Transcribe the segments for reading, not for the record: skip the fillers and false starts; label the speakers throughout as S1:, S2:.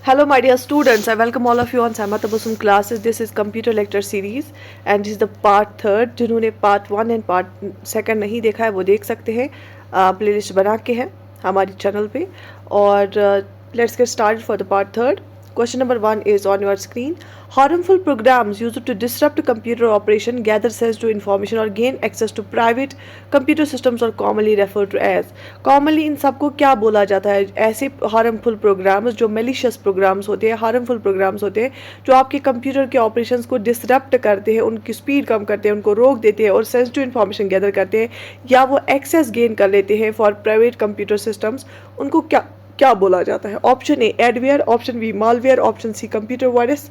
S1: Hello, my dear students. I welcome all of you on Samata Basum classes. This is computer lecture series and this is the part third. जिन्होंने part one and part second नहीं देखा है वो देख सकते हैं. Playlist बना के हैं हमारी चैनल पे और let's get started for the part third. Question number 1 is on your screen. Harmful programs used to disrupt computer operation, gather sensitive information or gain access to private computer systems are commonly referred to as. Commonly इन सबको क्या बोला जाता है? ऐसे harmful programs जो malicious programs होते हैं, harmful programs होते हैं जो आपके कंप्यूटर के ऑपरेशंस को डिसरप्ट करते हैं, उनकी स्पीड कम करते हैं, उनको रोक देते हैं और सेंसिटिव इन्फॉर्मेशन गैदर करते हैं या वो एक्सेस गेन कर लेते हैं फॉर प्राइवेट कंप्यूटर सिस्टम्स, उनको क्या क्या बोला जाता है? Option A adware, option B malware, option C computer virus,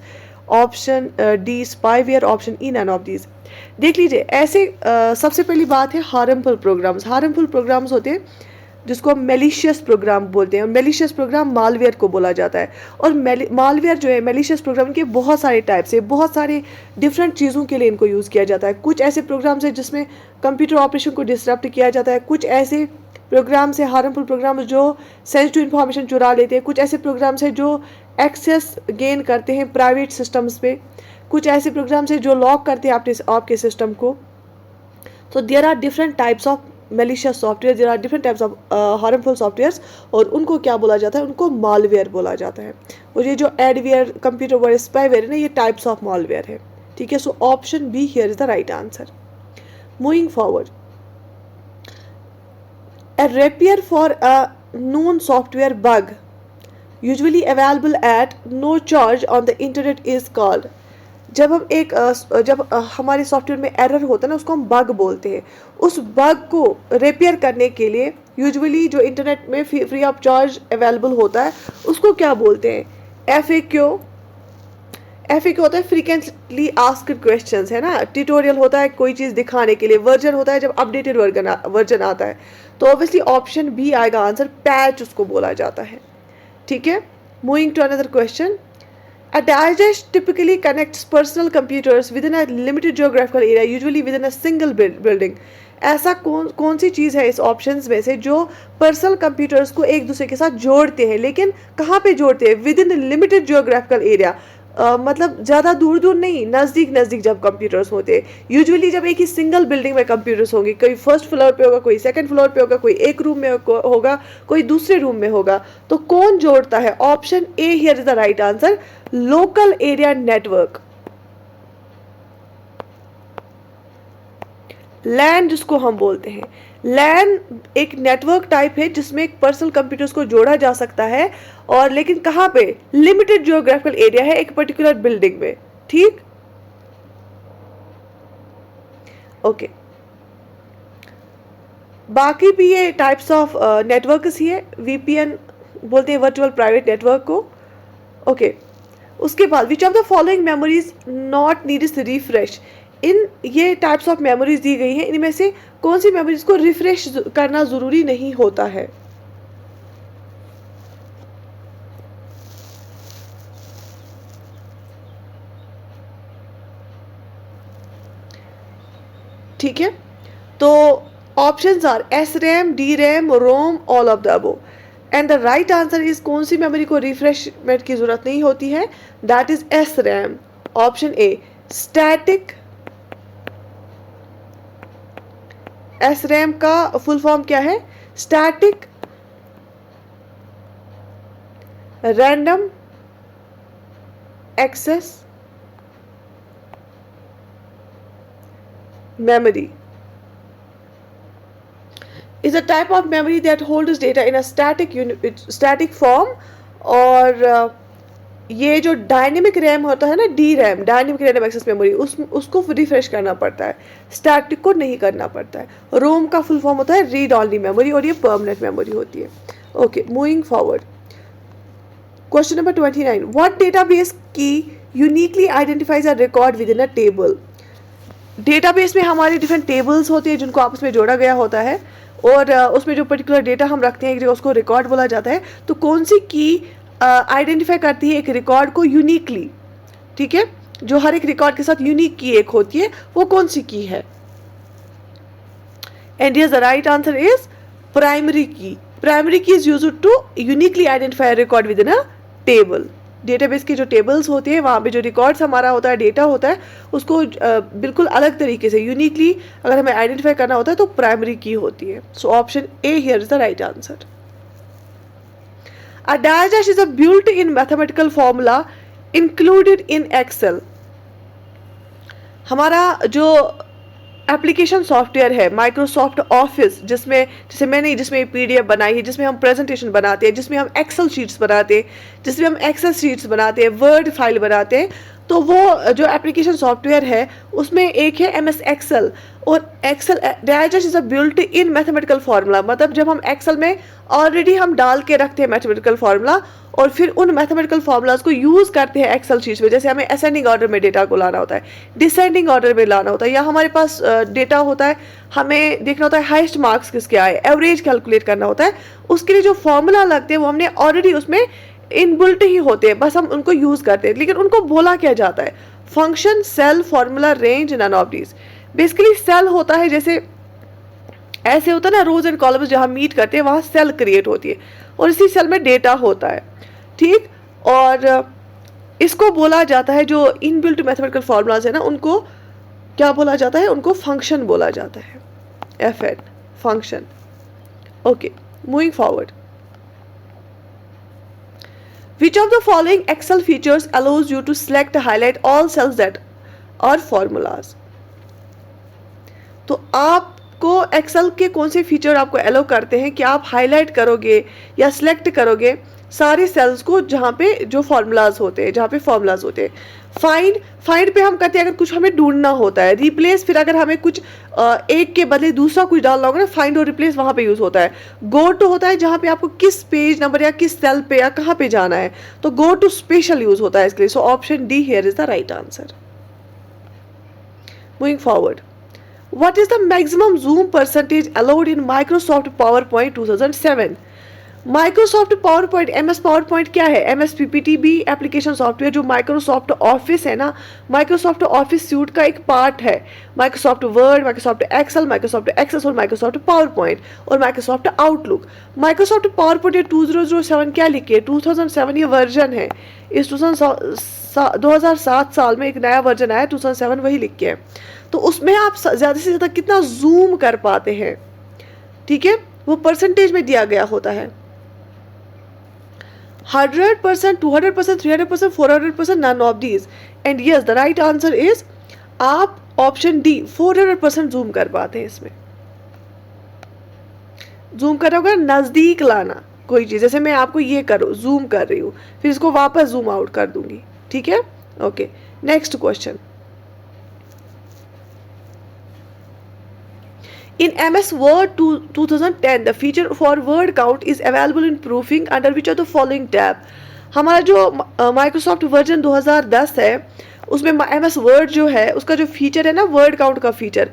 S1: option D spyware, option E none of these. देख लीजिए ऐसे सबसे पहली बात है हार्मफुल प्रोग्राम्स. हार्मफुल प्रोग्राम्स होते हैं जिसको हम मेलिशियस प्रोग्राम बोलते हैं और मेलिशियस प्रोग्राम मालवेयर को बोला जाता है. और मालवेयर जो है मेलिशियस प्रोग्राम के बहुत सारे टाइप्स है, बहुत सारे डिफरेंट चीज़ों के लिए इनको यूज़ किया जाता है. कुछ ऐसे प्रोग्राम्स है जिसमें कंप्यूटर ऑपरेशन को डिसरप्ट किया जाता है, कुछ ऐसे प्रोग्राम्स है हार्मफुल प्रोग्राम्स जो सेंसिटिव इन्फॉर्मेशन चुरा लेते हैं, कुछ ऐसे प्रोग्राम्स है जो एक्सेस गेन करते हैं प्राइवेट सिस्टम्स पे, कुछ ऐसे प्रोग्राम्स है जो लॉक करते हैं आपके सिस्टम को. तो there are different types of malicious software, there are different types of harmful softwares और उनको क्या बोला जाता है? उनको मालवेयर बोला जाता है. और ये जो एडवेयर, कंप्यूटर वायरस, स्पाईवेयर है ना, ये टाइप्स ऑफ मालवेयर है. ठीक है, so option be here is the right answer. Moving forward, a repair for a known software bug usually available at no charge on the internet is called. जब हमारे software में error होता है ना, उसको हम बग बोलते हैं. उस बग को रिपेयर करने के लिए यूजुअली जो इंटरनेट में फ्री ऑफ चार्ज अवेलेबल होता है उसको क्या बोलते हैं? FAQ. FAQ होता है फ्रीक्वेंटली आस्क्ड क्वेश्चंस, है ना. ट्यूटोरियल होता है कोई चीज़ दिखाने के लिए. वर्जन होता है जब अपडेटेड वर्जन आता है. तो ऑब्वियसली ऑप्शन बी आएगा आंसर. पैच उसको बोला जाता है. ठीक है, moving to another question. A digest typically connects personal computers within a limited geographical area, usually within a single building. ऐसा कौन सी चीज़ है इस ऑप्शंस में से जो पर्सनल कंप्यूटर्स को एक दूसरे के साथ जोड़ते हैं, लेकिन कहाँ पे जोड़ते हैं? With in limited geographical area. मतलब ज़्यादा दूर दूर नहीं, नज़दीक नज़दीक जब कंप्यूटर्स होते हैं. यूजुअली जब एक ही सिंगल बिल्डिंग में कंप्यूटर्स होंगे, कोई फर्स्ट फ्लोर पे होगा, कोई सेकंड फ्लोर पे होगा, कोई एक रूम में होगा, कोई दूसरे रूम में होगा. तो कौन जोड़ता है? Option A here is the right answer. Local area network, LAN जिसको हम बोलते हैं. लैन एक नेटवर्क टाइप है जिसमें एक पर्सनल कंप्यूटर्स को जोड़ा जा सकता है, और लेकिन कहाँ पे? लिमिटेड जियोग्राफिकल एरिया है, एक पर्टिकुलर बिल्डिंग में. ठीक, ओके. बाकी भी ये टाइप्स ऑफ नेटवर्क्स ही है. VPN बोलते हैं वर्चुअल प्राइवेट नेटवर्क को. ओके, उसके बाद which of the following memories not needs refresh. इन ये टाइप्स ऑफ मेमोरीज दी गई हैं, इनमें से कौन सी मेमोरीज को रिफ्रेश करना ज़रूरी नहीं होता है? ठीक है, तो options are SRAM, DRAM, ROM, all of the above. And the right answer is कौन सी मेमोरी को रिफ्रेशमेंट की जरूरत नहीं होती है? That is SRAM. Option A static. SRAM का फुल फॉर्म क्या है? Static random access memory is a type of memory that holds data in a static form. और ये जो डायनेमिक रैम होता है ना, DRAM, dynamic random access memory, उसको रिफ्रेश करना पड़ता है, स्टैटिक को नहीं करना पड़ता है. रोम का फुल फॉर्म होता है रीड ऑनली मेमोरी और ये परमानेंट मेमोरी होती है. Okay, moving forward. Question number 29. What database key uniquely identifies a record within a table. Database में हमारे डिफरेंट टेबल्स होते हैं जिनको आपस में जोड़ा गया होता है, और उसमें जो पर्टिकुलर डेटा हम रखते हैं एक जगह, उसको रिकॉर्ड बोला जाता है. तो कौन सी की आइडेंटिफाई करती है एक रिकॉर्ड को यूनिकली? ठीक है, जो हर एक रिकॉर्ड के साथ यूनिक की एक होती है, वो कौन सी की है? And here the right answer is primary की. Primary key is used to uniquely identify a record within a table. Database की जो टेबल्स होती है वहाँ पे जो रिकॉर्ड्स हमारा होता है, डेटा होता है, उसको बिल्कुल अलग तरीके से यूनिकली अगर हमें आइडेंटिफाई करना होता है तो प्राइमरी की होती है. So option A here is the right answer. A dash dash is a built-in mathematical formula included in Excel. हमारा जो एप्लीकेशन सॉफ्टवेयर है माइक्रोसॉफ्ट ऑफिस, जिसमें पीडीएफ बनाई है, जिसमें हम प्रेजेंटेशन बनाते हैं, जिसमें हम एक्सेल शीट्स बनाते हैं, वर्ड फाइल बनाते हैं, तो वो जो एप्लीकेशन सॉफ्टवेयर है उसमें एक है MS एक्सेल. और Excel dash is a built in mathematical formula, मतलब जब हम एक्सेल में ऑलरेडी हम डाल के रखते हैं मैथमेटिकल फार्मूला और फिर उन मैथमेटिकल फार्मूलाज को यूज़ करते हैं एक्सेल शीट्स में. जैसे हमें असेंडिंग ऑर्डर में डेटा को लाना होता है, डिसेंडिंग ऑर्डर में लाना होता है, या हमारे पास डेटा होता है, हमें देखना होता है हाईएस्ट मार्क्स किसके आए, एवरेज कैलकुलेट करना होता है. उसके लिए जो फॉर्मूला लगते हैं वो हमने ऑलरेडी उसमें इनबिल्ट ही होते हैं, बस हम उनको यूज़ करते हैं. लेकिन उनको बोला क्या जाता है? Function, cell, formula, range, none of these. Basically cell होता है, जैसे ऐसे होता है ना रोज एंड कॉलम्स जहाँ मीट करते हैं वहाँ सेल क्रिएट होती है और इसी सेल में डेटा होता है, ठीक. और इसको बोला जाता है, जो इनबिल्ट मैथमेटिकल फार्मूलाज है ना, उनको क्या बोला जाता है? उनको फंक्शन बोला जाता है. FN function. Okay, moving forward. Which of the following Excel features allows you to select, highlight all cells that are formulas? तो आपको एक्सेल के कौन से फीचर आपको अलो करते हैं कि आप हाईलाइट करोगे या सिलेक्ट करोगे सारे सेल्स को जहाँ पे जो फार्मूलाज होते हैं, जहाँ पे फार्मूलाज होते हैं. फाइंड पे हम करते हैं अगर कुछ हमें ढूंढना होता है. रिप्लेस, फिर अगर हमें कुछ एक के बदले दूसरा कुछ डालना होगा ना, फाइंड और रिप्लेस वहाँ पे यूज़ होता है. गो टू होता है जहाँ पे आपको किस पेज नंबर या किस सेल पे या कहाँ पे जाना है, तो गो टू स्पेशल यूज़ होता है इसके लिए. So option D here is the right answer. Moving forward. What is the maximum zoom percentage allowed in Microsoft PowerPoint 2007? Microsoft PowerPoint, MS PowerPoint क्या है? MS PPT भी एप्लीकेशन सॉफ्टवेयर जो Microsoft office है ना, Microsoft ऑफिस सूट का एक part है. Microsoft Word, Microsoft Excel, Microsoft Access और Microsoft PowerPoint और Microsoft आउटलुक. Microsoft PowerPoint 2007 क्या लिखे है? 2007 ये वर्जन है. इस 2007 साल में एक नया वर्जन आया, 2007 वही लिख के है. तो उसमें आप ज़्यादा से ज़्यादा कितना जूम कर पाते हैं, ठीक है, वो परसेंटेज में दिया गया होता है. 100%, 200%, 300%, 400%, none of these. And yes, the right answer is आप ऑप्शन डी 400% जूम कर पाते हैं. इसमें जूम कर होगा नज़दीक लाना कोई चीज़, जैसे मैं आपको ये करो जूम कर रही हूँ, फिर इसको वापस जूम आउट कर दूंगी, ठीक है. Okay, next question. In MS Word 2010, the feature for word count is available in proofing under which of the following tab? हमारा जो Microsoft वर्जन 2010 है उसमें MS Word जो है उसका जो फीचर है ना, वर्ड काउंट का फीचर,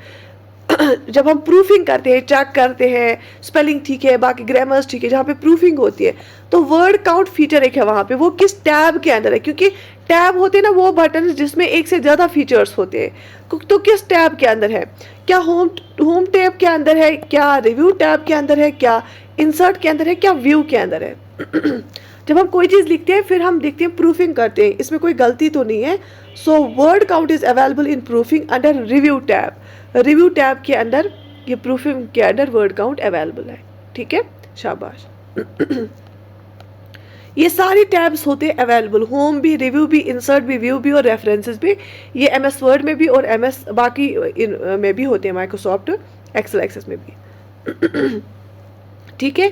S1: जब हम प्रूफिंग करते हैं, चेक करते हैं स्पेलिंग ठीक है, बाकी ग्रामर्स ठीक है, जहाँ पे प्रूफिंग होती है, तो वर्ड काउंट फीचर एक है वहाँ पे. वो किस टैब के अंदर है? क्योंकि टैब होते हैं ना वो बटन जिसमें एक से ज़्यादा फीचर्स होते हैं, तो किस टैब के अंदर है? क्या होम टैब के अंदर है, क्या रिव्यू टैब के अंदर है, क्या इंसर्ट के अंदर है, क्या व्यू के अंदर है? जब हम कोई चीज़ लिखते हैं फिर हम देखते हैं प्रूफिंग करते हैं, इसमें कोई गलती तो नहीं है. So word count is available in proofing under review tab. Review tab के अंदर ये प्रूफिंग के अंदर वर्ड काउंट अवेलेबल है, ठीक है, शाबाश. ये सारी टैब्स होते अवेलेबल, होम भी, रिव्यू भी, इंसर्ट भी, व्यू भी और रेफरेंसेस भी. ये MS वर्ड में भी और MS बाकी में भी होते हैं, माइक्रोसॉफ्ट एक्सेल एक्सेस में भी, ठीक है.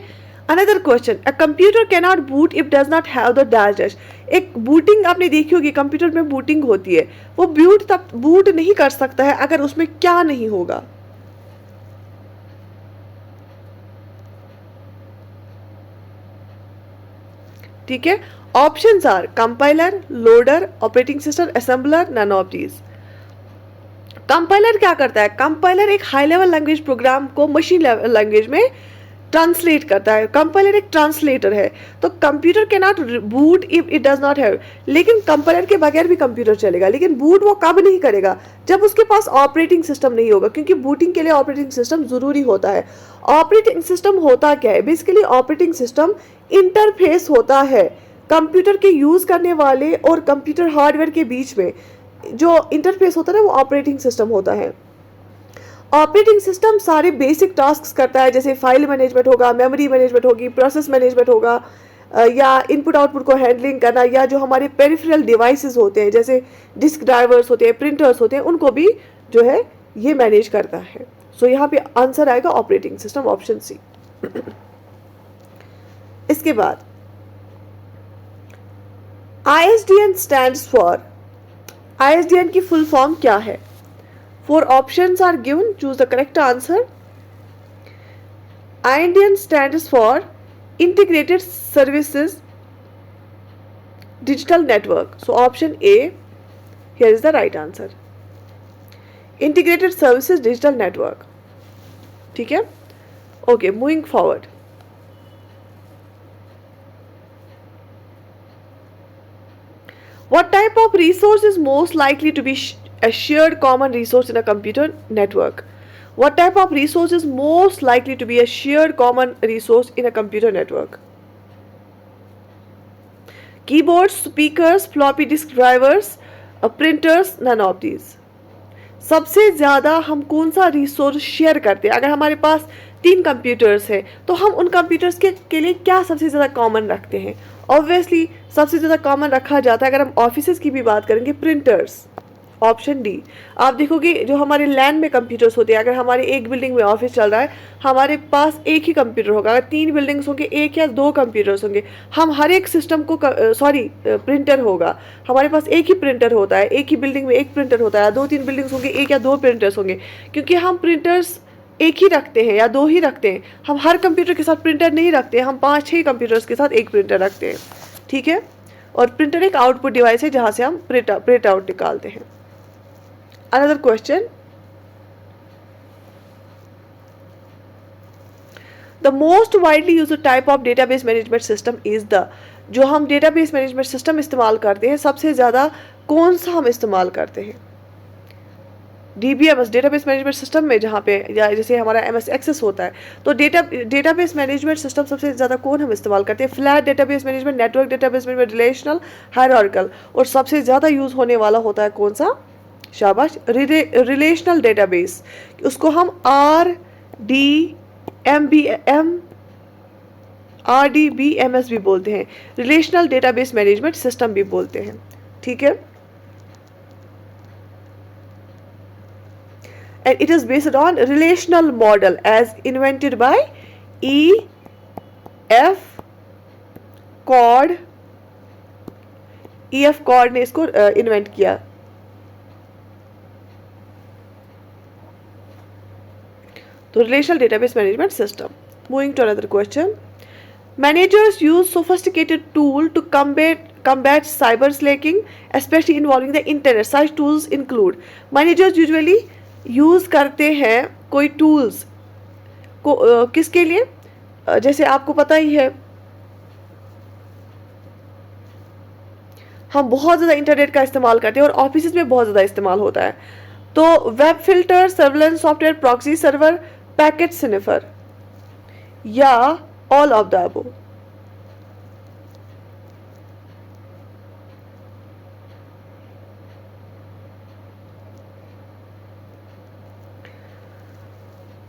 S1: Another question. A computer can not boot if does not have the dash dash. एक बूटिंग आपने देखी होगी, कंप्यूटर में बूटिंग होती है, वो बूट नहीं कर सकता है अगर उसमें क्या नहीं होगा? ठीक है, options are compiler, loader, operating system, assembler, none of these. Compiler क्या करता है? कंपाइलर एक हाई लेवल लैंग्वेज प्रोग्राम को मशीन लेवल लैंग्वेज में ट्रांसलेट करता है. कंपाइलर एक ट्रांसलेटर है. तो computer can not boot if it does not have, लेकिन कंपाइलर के बगैर भी कंप्यूटर चलेगा, लेकिन बूट वो कब नहीं करेगा? जब उसके पास ऑपरेटिंग सिस्टम नहीं होगा, क्योंकि बूटिंग के लिए ऑपरेटिंग सिस्टम जरूरी होता है. ऑपरेटिंग सिस्टम होता क्या है? बेसिकली ऑपरेटिंग सिस्टम इंटरफेस होता है कंप्यूटर के यूज़ करने वाले और कंप्यूटर हार्डवेयर के बीच में जो इंटरफेस होता है ना, वो ऑपरेटिंग सिस्टम होता है। ऑपरेटिंग सिस्टम सारे बेसिक टास्क करता है, जैसे फाइल मैनेजमेंट होगा, मेमोरी मैनेजमेंट होगी, प्रोसेस मैनेजमेंट होगा, या इनपुट आउटपुट को हैंडलिंग करना, या जो हमारे पेरिफेरल डिवाइसेस होते हैं जैसे डिस्क ड्राइवर्स होते हैं, प्रिंटर्स होते हैं, उनको भी जो है ये मैनेज करता है। सो यहाँ पे आंसर आएगा ऑपरेटिंग सिस्टम, ऑप्शन सी। इसके बाद ISDN स्टैंड्स फॉर, ISDN की फुल फॉर्म क्या है? 4 options are given, choose the correct answer. ISDN stands for Integrated Services Digital Network. So option A here is the right answer. Integrated Services Digital Network. ठीक है? Okay, moving forward. What type of resource is most likely to be a shared common resource in a computer network? What type of resource is most likely to be a shared common resource in a computer network? Keyboards, speakers, floppy disk drivers, printers, none of these. सबसे ज़्यादा हम कौन सा resource share करते हैं? अगर हमारे पास 3 computers हैं तो हम उन कंप्यूटर्स के लिए क्या सबसे ज़्यादा कॉमन रखते हैं? ऑब्वियसली सबसे ज़्यादा कॉमन रखा जाता है, अगर हम ऑफिसेज की भी बात करेंगे, प्रिंटर्स। Option D. आप देखोगे जो हमारे लैंड में कंप्यूटर्स होते हैं, अगर हमारे एक बिल्डिंग में ऑफिस चल रहा है, हमारे पास एक ही कंप्यूटर होगा। अगर 3 बिल्डिंग्स होंगे, 1 या 2 कंप्यूटर्स होंगे। हम हर एक सिस्टम को प्रिंटर होगा, हमारे पास एक ही प्रिंटर होता है, एक ही बिल्डिंग में एक प्रिंटर होता है। 2-3 बिल्डिंग्स होंगे, 1 या 2 प्रिंटर्स होंगे, क्योंकि हम प्रिंटर्स एक ही रखते हैं या 2 ही रखते हैं। हम हर कंप्यूटर के साथ प्रिंटर नहीं रखते, हम 5-6 कंप्यूटर्स के साथ एक प्रिंटर रखते हैं। ठीक है? और प्रिंटर एक आउटपुट डिवाइस है जहाँ से हम प्रिंट आउट निकालते हैं। Another question. The most widely used type of database management system is the, जो हम database management system इस्तेमाल करते हैं, सबसे ज़्यादा कौन सा हम इस्तेमाल करते हैं? DBMS, डेटाबेस मैनेजमेंट सिस्टम में, जहाँ पे जैसे हमारा MS एक्सेस होता है, तो डेटाबेस मैनेजमेंट सिस्टम सबसे ज़्यादा कौन हम इस्तेमाल करते हैं? Flat database management, network database management, relational, hierarchical, और सबसे ज़्यादा यूज़ होने वाला होता है कौन सा? शाबाश, रिलेशनल डेटाबेस। उसको हम RDBMS भी बोलते हैं, रिलेशनल डेटाबेस मैनेजमेंट सिस्टम भी बोलते हैं। ठीक है? And it is based on relational model as invented by E.F. Codd ने इसको इन्वेंट किया। तो relational database management system. Moving to another question. Managers use sophisticated tool to combat cyber slacking, especially involving the internet. Such tools include, managers usually use करते हैं कोई tools को किसके लिए? जैसे आपको पता ही है, हम बहुत ज़्यादा इंटरनेट का इस्तेमाल करते हैं और ऑफिस में बहुत ज़्यादा इस्तेमाल होता है। तो web filter, surveillance software, proxy server, packet sniffer, या ऑल ऑफ द अबव?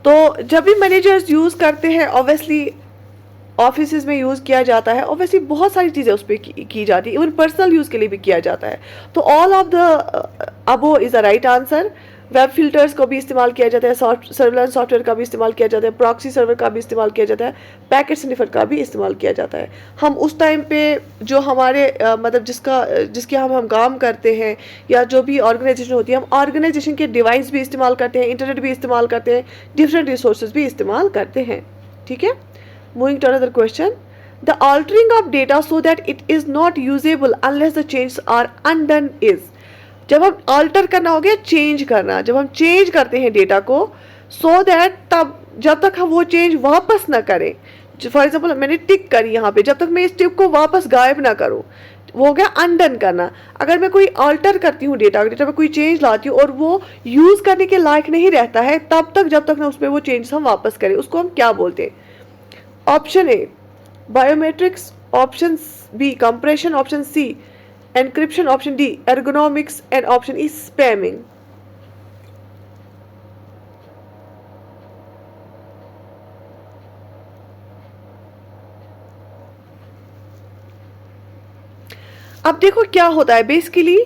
S1: तो जब भी मैनेजर्स यूज़ करते हैं, ऑब्वियसली ऑफिस में यूज़ किया जाता है, ऑब्वियसली बहुत सारी चीज़ें उस पर की जाती है, इवन पर्सनल यूज़ के लिए भी किया जाता है। तो all of the above is the right answer. Web filters को भी इस्तेमाल किया जाता है, सर्विलेंस सॉफ्टवेयर का भी इस्तेमाल किया जाता है, प्रॉक्सी सर्वर का भी इस्तेमाल किया जाता है, पैकेट स्निफर का भी इस्तेमाल किया जाता है। हम उस टाइम पे जो हमारे मतलब जिसके हम काम करते हैं, या जो भी ऑर्गेनाइजेशन होती है, हम ऑर्गेनाइजेशन के डिवाइस भी इस्तेमाल करते हैं, इंटरनेट भी इस्तेमाल करते हैं, डिफरेंट रिसोर्सेज भी इस्तेमाल करते हैं। ठीक है? Moving to another question. The altering of data so that it is not usable unless the change are undone is. जब हम अल्टर करना हो गया, चेंज करना, जब हम चेंज करते हैं डेटा को, सो दैट, तब जब तक हम वो चेंज वापस ना करें, फॉर एग्जाम्पल मैंने टिक करी यहाँ पे, जब तक मैं इस टिक को वापस गायब ना करूँ, वो हो गया अनडन करना। अगर मैं कोई अल्टर करती हूँ डेटा में कोई चेंज लाती हूँ और वो यूज़ करने के लायक नहीं रहता है, तब तक जब तक ना उसमें वो चेंज हम वापस करें, उसको हम क्या बोलते हैं? Option A biometrics, option B compression, option C encryption, option D ergonomics and option E spamming. अब देखो क्या होता है, basically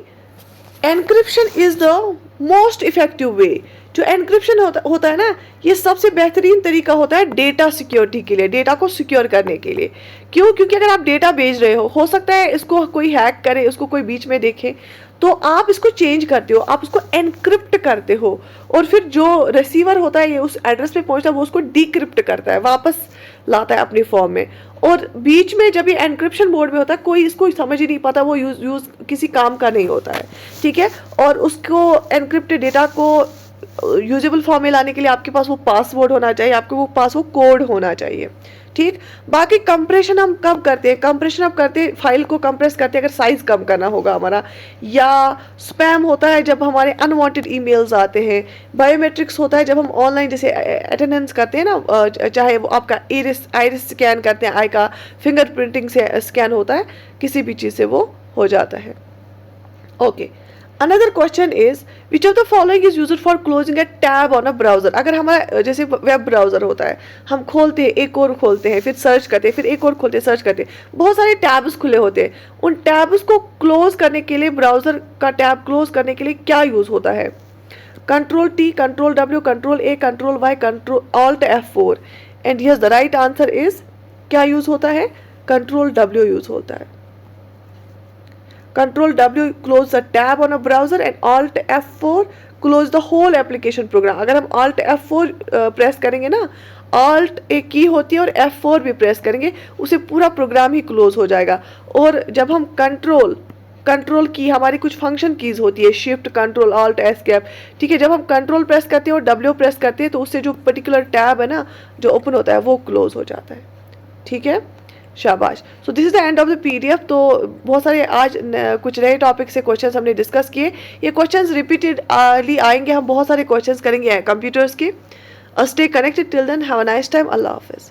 S1: encryption is the most effective way. जो एनक्रिप्शन होता है ना, ये सबसे बेहतरीन तरीका होता है डेटा सिक्योरिटी के लिए, डेटा को सिक्योर करने के लिए। क्यों? क्योंकि अगर आप डेटा भेज रहे हो सकता है इसको कोई हैक करे, उसको कोई बीच में देखे, तो आप इसको चेंज करते हो, आप उसको एनक्रिप्ट करते हो, और फिर जो रिसीवर होता है ये उस एड्रेस पे पहुंचता है, वो उसको डिक्रिप्ट करता है, वापस लाता है अपनी फॉर्म में। और बीच में जब ये एनक्रिप्शन मोड में होता है, कोई इसको समझ ही नहीं पाता, वो यूज किसी काम का नहीं होता है, ठीक है। और उसको एनक्रिप्टेड डेटा को यूजेबल फॉर्म में लाने के लिए आपके पास वो पासवर्ड होना चाहिए, आपके वो पास वो कोड होना चाहिए, ठीक। बाकी कंप्रेशन हम कब करते हैं? कंप्रेशन हम करते हैं, फाइल को कंप्रेस करते हैं अगर साइज कम करना होगा हमारा, या स्पैम होता है जब हमारे अनवांटेड ईमेल्स आते हैं, बायोमेट्रिक्स होता है जब हम ऑनलाइन जैसे अटेंडेंस करते हैं ना, चाहे वो आपका आइरिस स्कैन करते हैं, आई का फिंगरप्रिंटिंग से स्कैन होता है, किसी भी चीज़ से वो हो जाता है। Okay, another question is which of the following is used for closing a tab on a browser. अगर हमारा जैसे वेब ब्राउजर होता है, हम खोलते हैं, एक और खोलते हैं, फिर सर्च करते हैं, फिर एक और खोलते हैं, सर्च करते हैं, बहुत सारे टैब्स खुले होते हैं। उन टैब्स को क्लोज करने के लिए, ब्राउजर का टैब क्लोज करने के लिए क्या यूज होता है? Control T, control W, control A, control Y, control alt F4। And yes the right answer is, क्या यूज होता है? कंट्रोल डब्ल्यू यूज होता है। Control W close the tab on a browser and Alt F4 close the whole application program। अगर हम Alt F4 press करेंगे ना, Alt एक की होती है और F4 भी प्रेस करेंगे, उसे पूरा प्रोग्राम ही क्लोज हो जाएगा। और जब हम कंट्रोल की, हमारी कुछ फंक्शन कीज होती है, शिफ्ट, कंट्रोल, ऑल्ट, एस्केप, ठीक है। जब हम कंट्रोल प्रेस करते हैं और डब्ल्यू प्रेस करते हैं तो उससे जो पर्टिकुलर टैब है ना जो ओपन होता है वो क्लोज हो जाता है, ठीक है। शाबाश। So this is the end of the PDF। तो बहुत सारे आज कुछ नए टॉपिक से क्वेश्चंस हमने डिस्कस किए। ये क्वेश्चंस रिपीटेडली आएंगे, हम बहुत सारे क्वेश्चंस करेंगे कंप्यूटर्स के। Stay connected till then, have a nice time, अल्लाह हाफिज़।